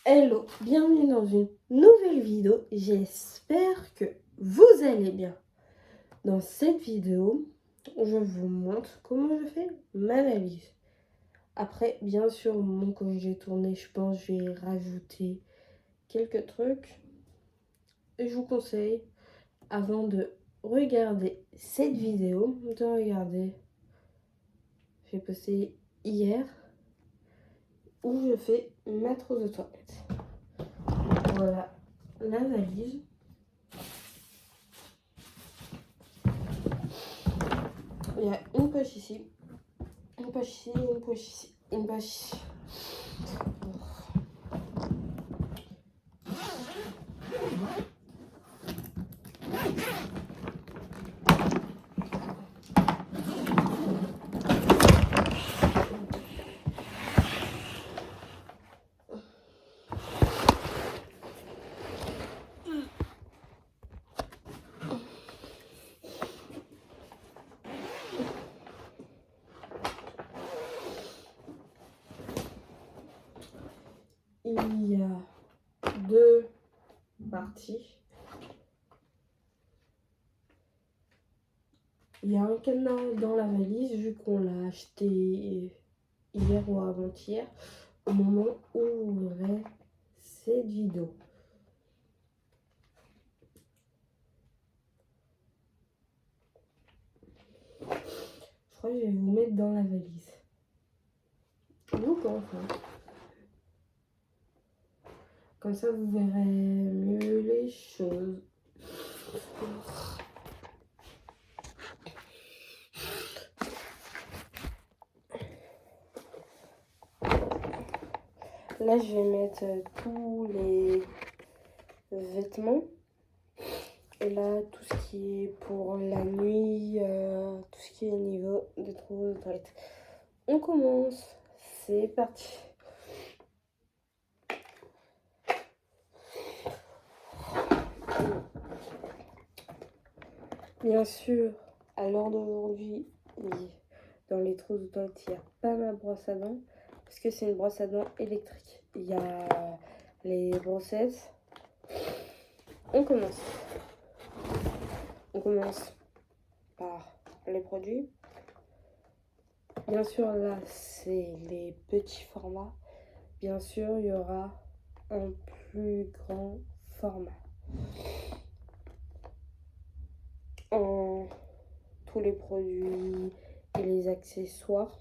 Hello, bienvenue dans une nouvelle vidéo. J'espère que vous allez bien. Dans cette vidéo, je vous montre comment je fais ma valise. Après, bien sûr, au moment que j'ai tourné, je pense que je vais rajouter quelques trucs. Et je vous conseille, avant de regarder cette vidéo, de regarder, j'ai posté hier, où je fais ma trousse de toilette. Voilà la valise. Il y a une poche ici, une poche ici, une poche ici, une poche ici. Il y a deux parties. Il y a un cadenas dans la valise, vu qu'on l'a acheté hier ou avant-hier, au moment où j'ouvrais cette vidéo. Je crois que je vais vous mettre dans la valise. Vous pensez? Comme ça, vous verrez mieux les choses. Là, je vais mettre tous les vêtements. Et là, tout ce qui est pour la nuit, tout ce qui est niveau de trousse de toilette. On commence. C'est parti. Bien sûr, à l'heure d'aujourd'hui, dans les trousses de toilette, il n'y a pas ma brosse à dents. Parce que c'est une brosse à dents électrique. Il y a les brossettes. On commence. On commence par les produits. Bien sûr, là, c'est les petits formats. Bien sûr, il y aura un plus grand format. En tous les produits et les accessoires.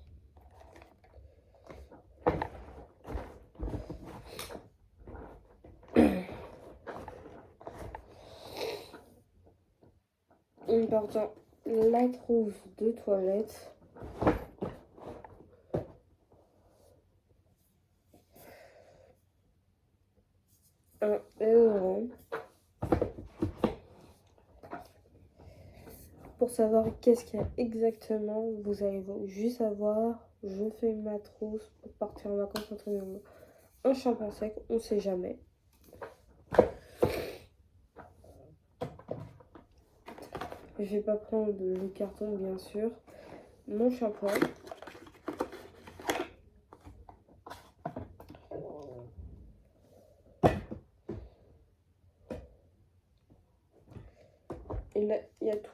Important, la trousse de toilette. €1. Pour savoir qu'est-ce qu'il y a exactement, vous allez juste savoir, je fais ma trousse pour partir en vacances entre nous. Un shampoing sec, on ne sait jamais. Je vais pas prendre le carton, bien sûr. Mon shampoing. Et là, il y a tout.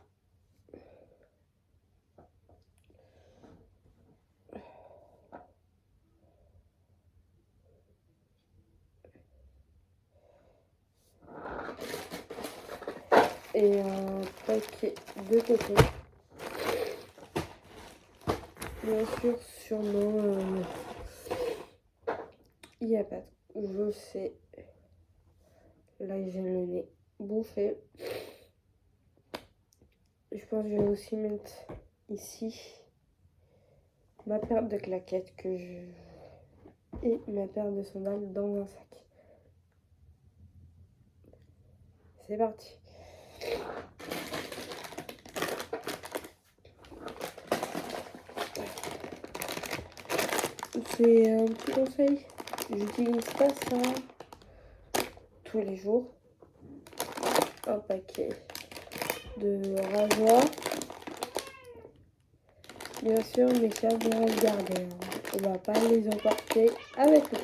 Et un paquet de coton. Bien sûr, sûrement, il n'y a pas. Je sais. Là, j'ai le nez bouffé. Je pense que je vais aussi mettre ici ma paire de claquettes et ma paire de sandales dans un sac. C'est parti. C'est un petit conseil. J'utilise pas ça tous les jours. Un paquet de rasoirs. Bien sûr, mes chats vont regarder. On va pas les emporter avec nous.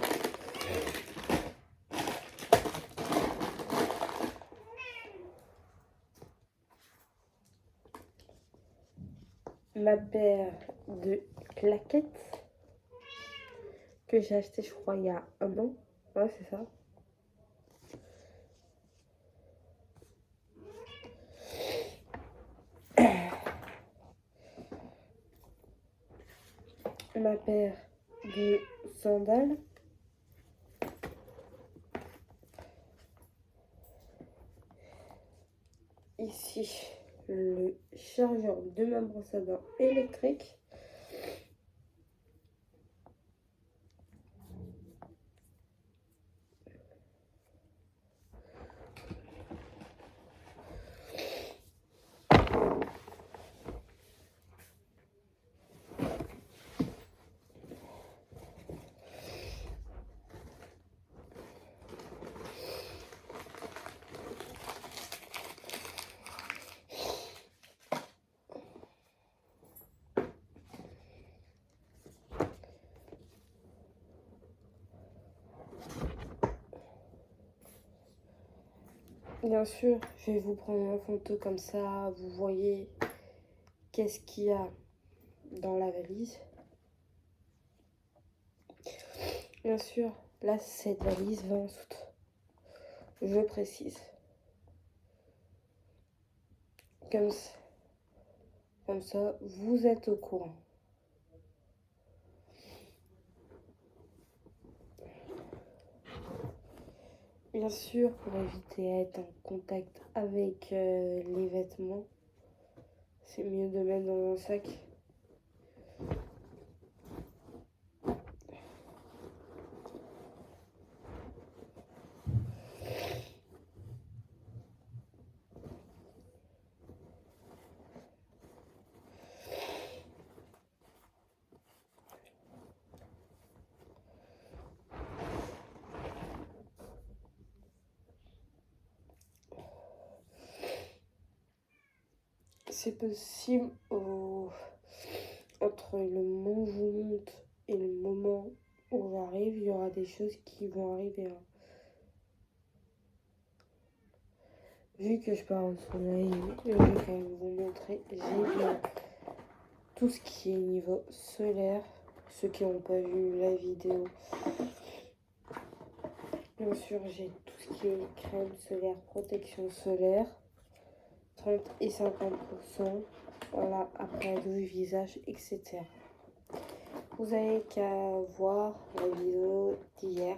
ma paire de claquettes que j'ai acheté, je crois, il y a 1 an. Ouais, c'est ça. Ma paire de sandales. Ici, le chargeur de ma brosse à dents électrique. Bien sûr, je vais vous prendre en photo comme ça, vous voyez qu'est-ce qu'il y a dans la valise. Bien sûr, là, cette valise va en soute. Je précise. Comme ça, vous êtes au courant. Bien sûr, pour éviter d'être en contact avec les vêtements, c'est mieux de mettre dans un sac. C'est possible entre le moment où je vous monte et le moment où j'arrive, il y aura des choses qui vont arriver. Hein. Vu que je pars au soleil, je vais quand même vous montrer. J'ai bien tout ce qui est niveau solaire. Ceux qui n'ont pas vu la vidéo, bien sûr, j'ai tout ce qui est crème solaire, protection solaire, 30 et 50%. Voilà, après douche, visage, etc. Vous avez qu'à voir la vidéo d'hier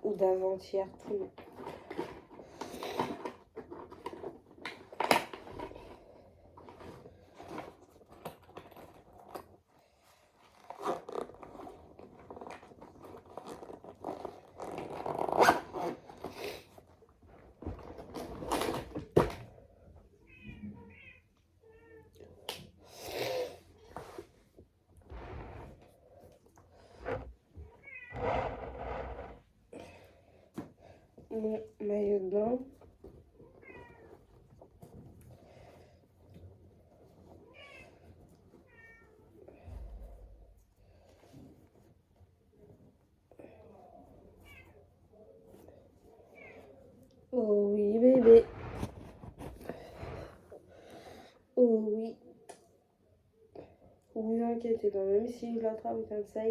ou d'avant-hier, tout le mon maillot de bain. Oh oui, bébé. Oh oui. Vous inquiétez pas, même si je l'attrape comme ça,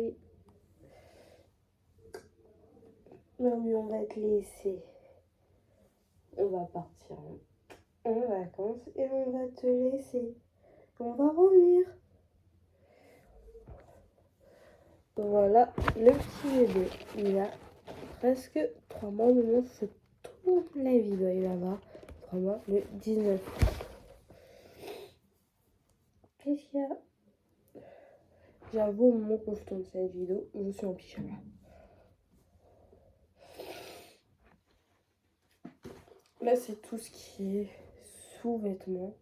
non mais on va te laisser. On va partir en vacances et on va te laisser. On va revenir. Voilà le petit bébé. Il a presque 3 mois. Au moment où je tourne la vidéo, il va avoir 3 mois le 19. Qu'est-ce qu'il y a? J'avoue, au moment où je tourne cette vidéo, je suis en pyjama. Là, c'est tout ce qui est sous-vêtements,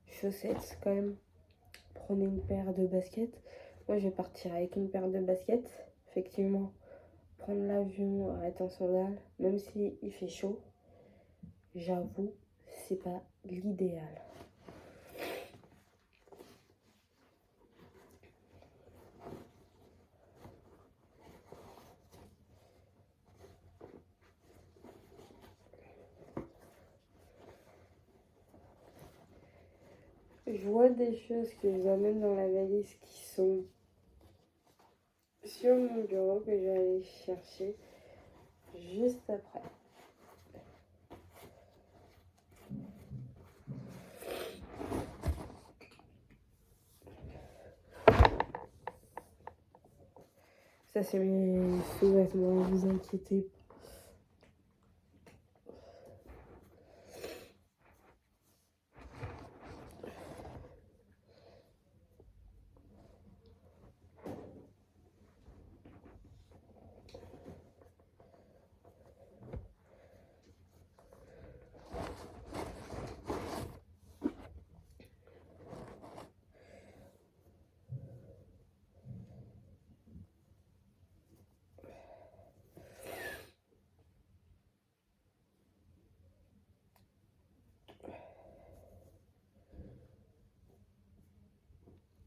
chaussettes quand même. Prenez une paire de baskets. Moi, je vais partir avec une paire de baskets. Effectivement, prendre l'avion, arrêter en sandales, même s'il fait chaud, j'avoue, c'est pas l'idéal. je vois des choses que j'amène dans la valise qui sont sur mon bureau que je vais aller chercher juste après. Ça c'est mes sous-vêtements, ne vous inquiétez pas.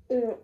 Non.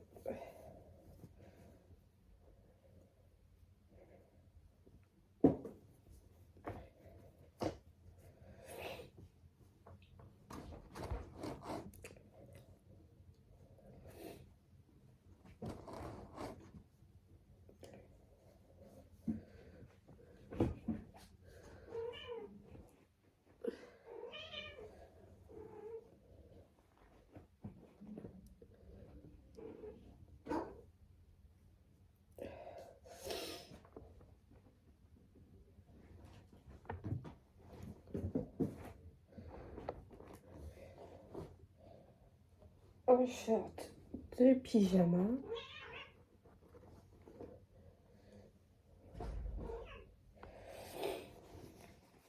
Un short de pyjama.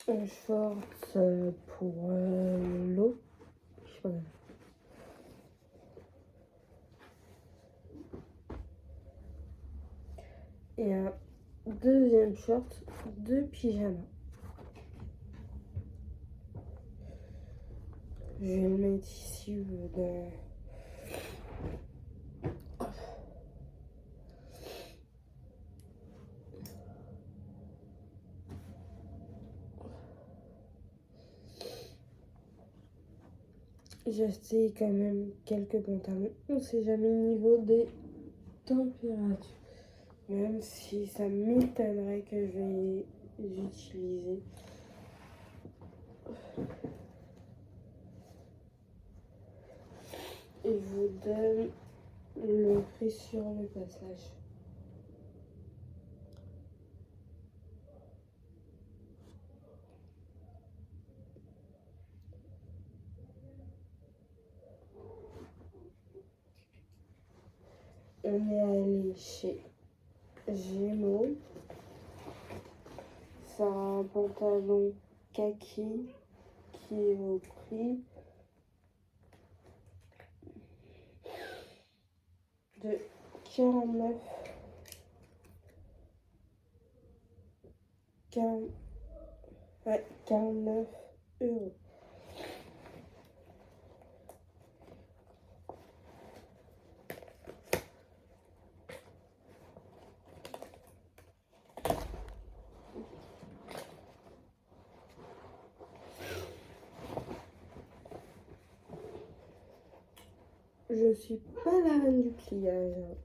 Un short pour l'eau. Je sais pas. Et un deuxième short de pyjama. Je vais le mettre ici dans... J'ai acheté quand même quelques pantalons. On sait jamais le niveau des températures. Même si ça m'étonnerait que je vais les utiliser. Et je vous donne le prix sur le passage. On est allé chez Gémeaux. C'est un pantalon kaki qui est au prix de 49 49 euros. Je suis pas la reine du pliage.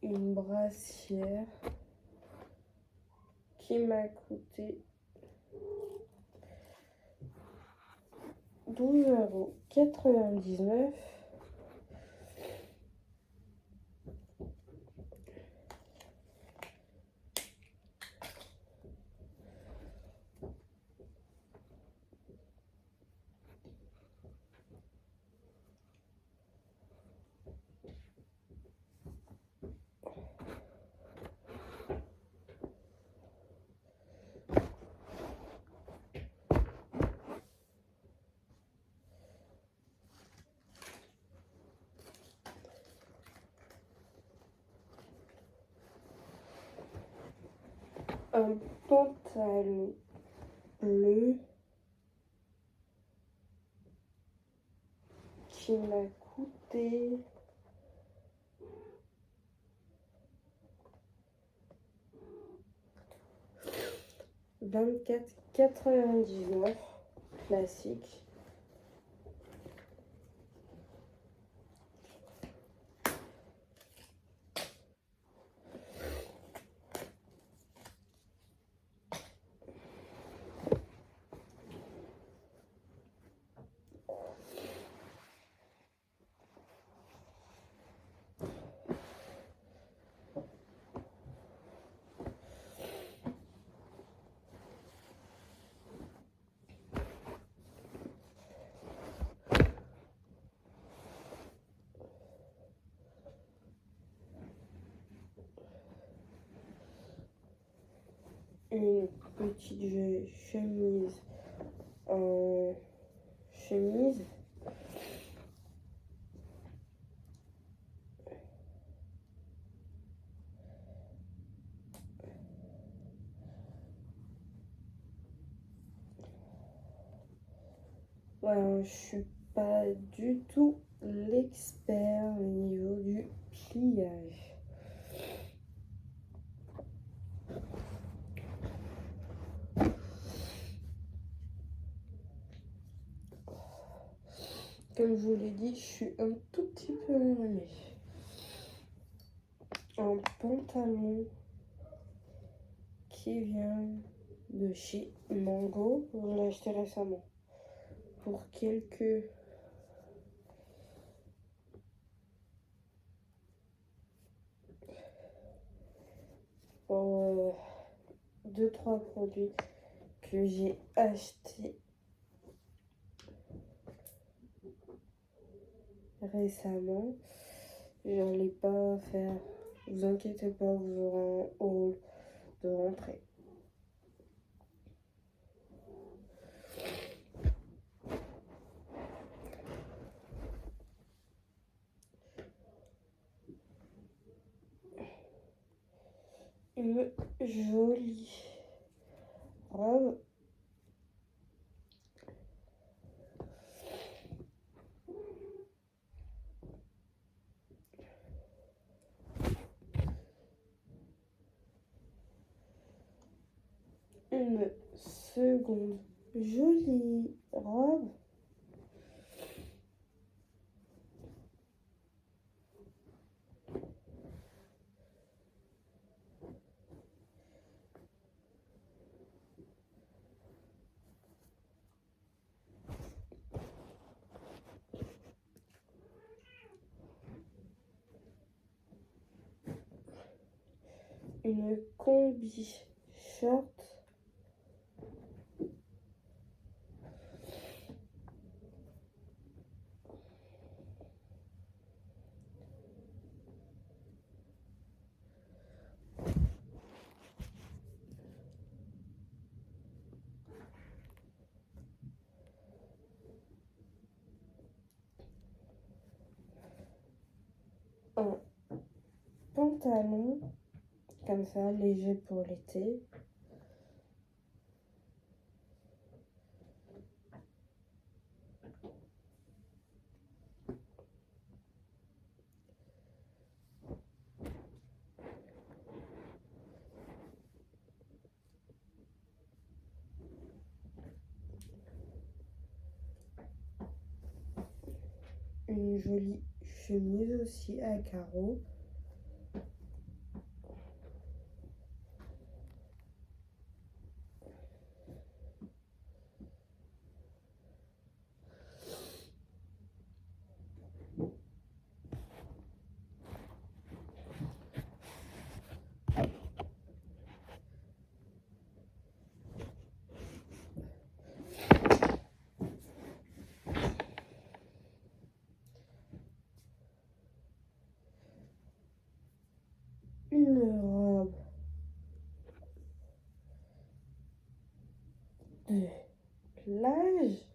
Une brassière qui m'a coûté 12,99 €. un pantalon bleu qui m'a coûté 24,99 classique. Une petite chemise en chemise. Voilà, je suis pas du tout l'expert au niveau du pliage. Comme je vous l'ai dit, je suis un tout petit peu éloignée. Un pantalon qui vient de chez Mango. Je l'ai acheté récemment pour quelques 2-3 produits que j'ai achetés récemment. J'allais pas faire, vous inquiétez pas, vous aurez un haul de rentrée. Une jolie robe. Une seconde jolie robe. Une combi short. Un pantalon comme ça, léger pour l'été. Une jolie chemise aussi à carreaux. Une robe de plage.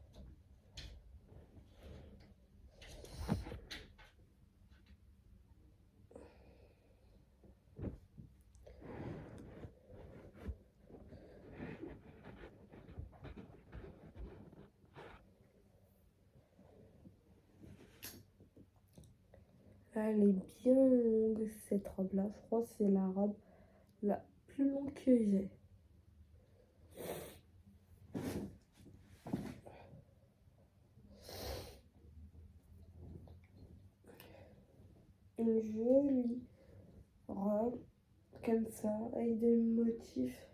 Elle est bien longue cette robe-là. Je crois que c'est la robe la plus longue que j'ai. Une jolie robe comme ça avec des motifs.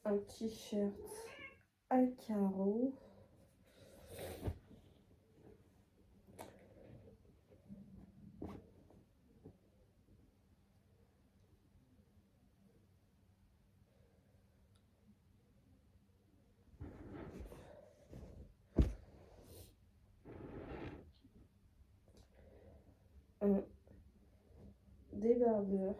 Un t-shirt à carreaux. Un débardeur.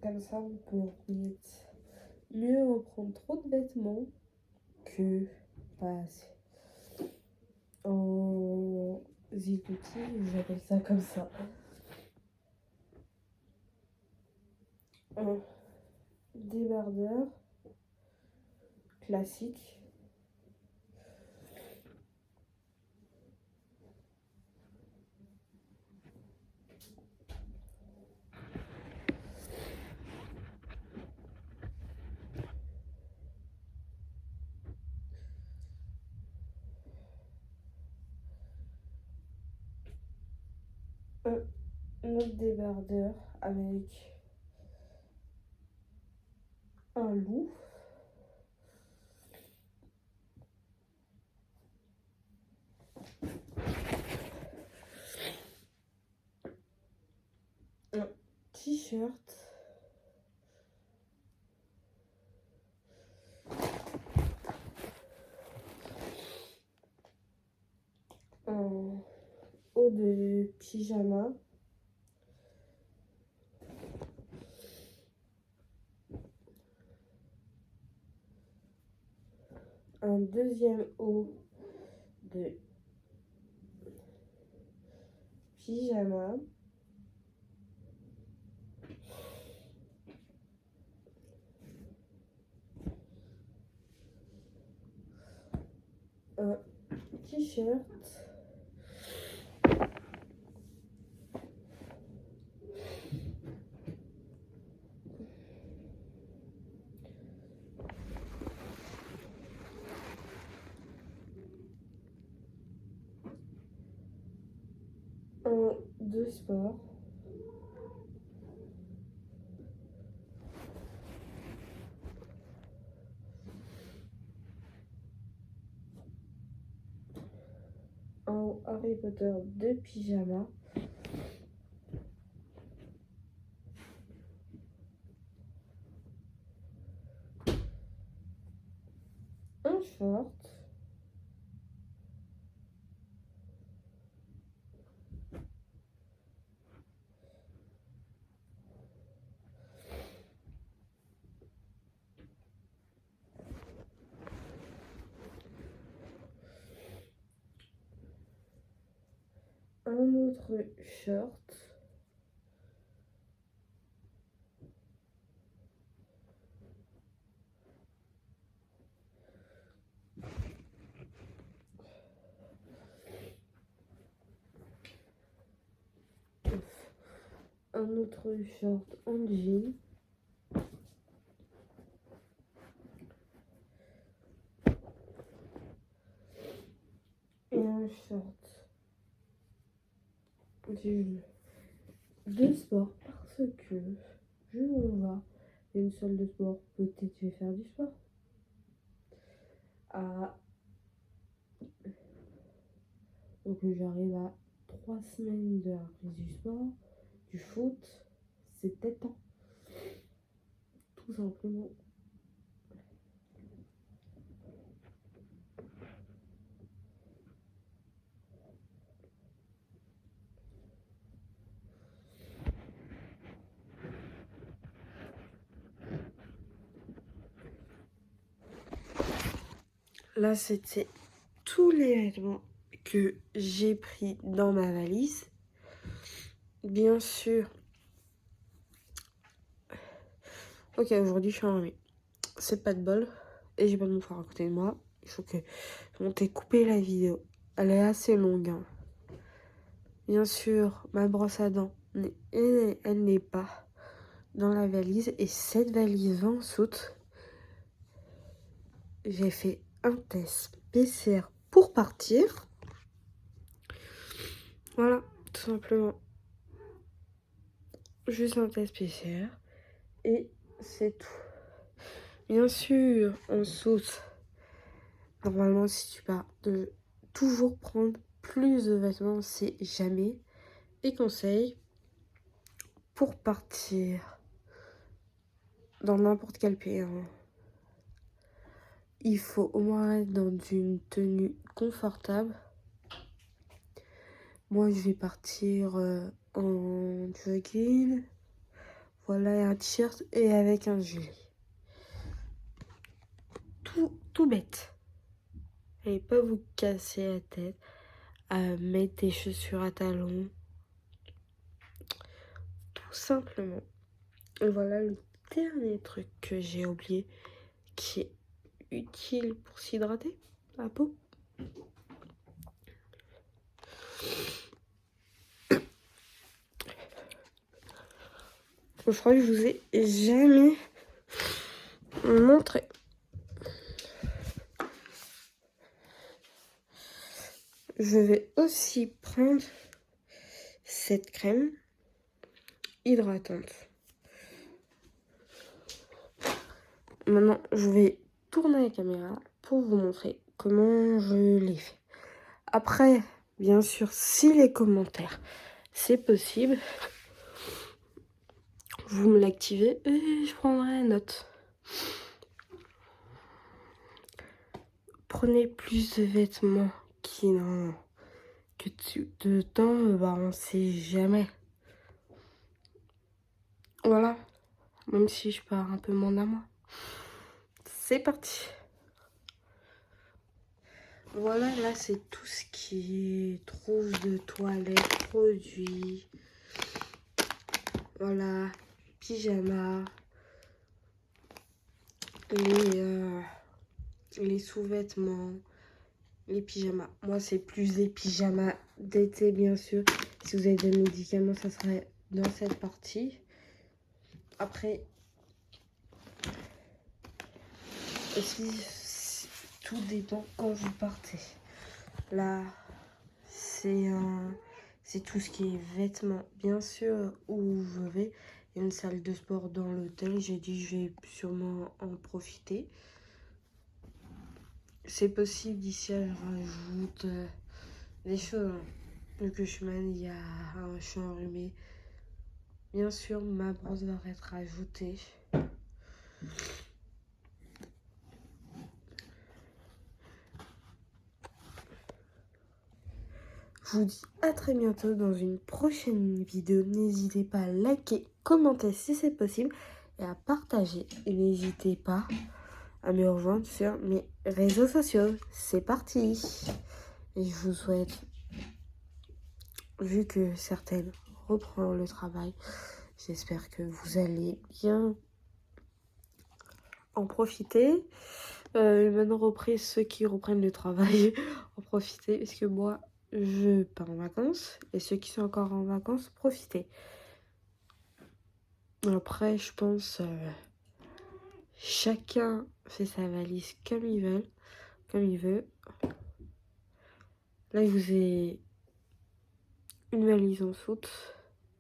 Comme ça, on peut mieux reprendre trop de vêtements que pas assez. En zigouti, j'appelle ça comme ça. Un débardeur classique. Un autre débardeur avec un loup. Un t-shirt. Un haut de pyjama. Un deuxième haut de pyjama. Un t-shirt. Un de sport. Un Harry Potter de pyjama. Un short. Un autre short. Un autre short en jean. Et un short de sport parce que je m'en vais à une salle de sport. Peut-être je vais faire du sport. Donc j'arrive à 3 semaines de la reprise du sport, du foot. C'est peut-être temps. Tout simplement. là, c'était tous les vêtements que j'ai pris dans ma valise. Bien sûr. Ok, aujourd'hui, je suis enrhumée. C'est pas de bol. Et j'ai pas de mouchoir à côté de moi. Il faut que on t'ait coupé la vidéo. Elle est assez longue. Hein. Bien sûr, ma brosse à dents, elle n'est pas dans la valise. Et cette valise va en soute. J'ai fait un test PCR pour partir. Voilà, tout simplement. Juste un test PCR. Et c'est tout. Bien sûr, ensuite, normalement, si tu pars, de toujours prendre plus de vêtements, c'est jamais. Et conseil, pour partir dans n'importe quel pays, hein, il faut au moins être dans une tenue confortable. Moi, je vais partir en jogging, voilà, et un t-shirt et avec un gilet. Tout bête. Et pas vous casser la tête à mettre des chaussures à talons. Tout simplement. Et voilà le dernier truc que j'ai oublié qui est utile pour s'hydrater la peau. Je crois que je vous ai jamais montré. Je vais aussi prendre cette crème hydratante. Maintenant, je vais tourner la caméra pour vous montrer comment je l'ai fait. Après, bien sûr, si les commentaires, c'est possible, vous me l'activez et je prendrai note. Prenez plus de vêtements qui n'ont que de temps, bah on sait jamais. Voilà, même si je pars un peu moins à moi. C'est parti. Voilà, là c'est tout ce qui est trousse de toilette, produits. Voilà, pyjama, les sous-vêtements, les pyjamas. Moi c'est plus des pyjamas d'été bien sûr. Si vous avez des médicaments, ça serait dans cette partie. Après, aussi, tout dépend quand vous partez. Là, c'est tout ce qui est vêtements. Bien sûr, où je vais, il y a une salle de sport dans l'hôtel. J'ai dit je vais sûrement en profiter. C'est possible d'ici à je rajoute des choses. Vu que je suis malade, je suis enrhumée. Bien sûr, ma brosse va être ajoutée. Je vous dis à très bientôt dans une prochaine vidéo. N'hésitez pas à liker, commenter si c'est possible et à partager. Et n'hésitez pas à me rejoindre sur mes réseaux sociaux. C'est parti. Et je vous souhaite, vu que certaines reprennent le travail, j'espère que vous allez bien en profiter. Maintenant, repris ceux qui reprennent le travail, en profiter, parce que moi, je pars en vacances. Et ceux qui sont encore en vacances, profitez. Après, je pense, chacun fait sa valise comme il veut. Là, je vous ai une valise en soute.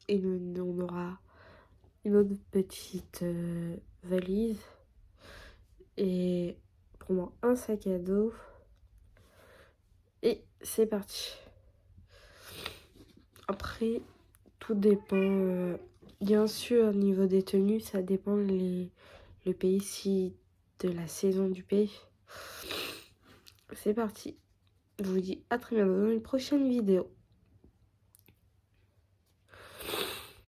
Et on aura une autre petite valise. Et pour moi, un sac à dos. Et c'est parti. Après, tout dépend. Bien sûr, au niveau des tenues, ça dépend le pays, si de la saison du pays. C'est parti. Je vous dis à très bientôt dans une prochaine vidéo.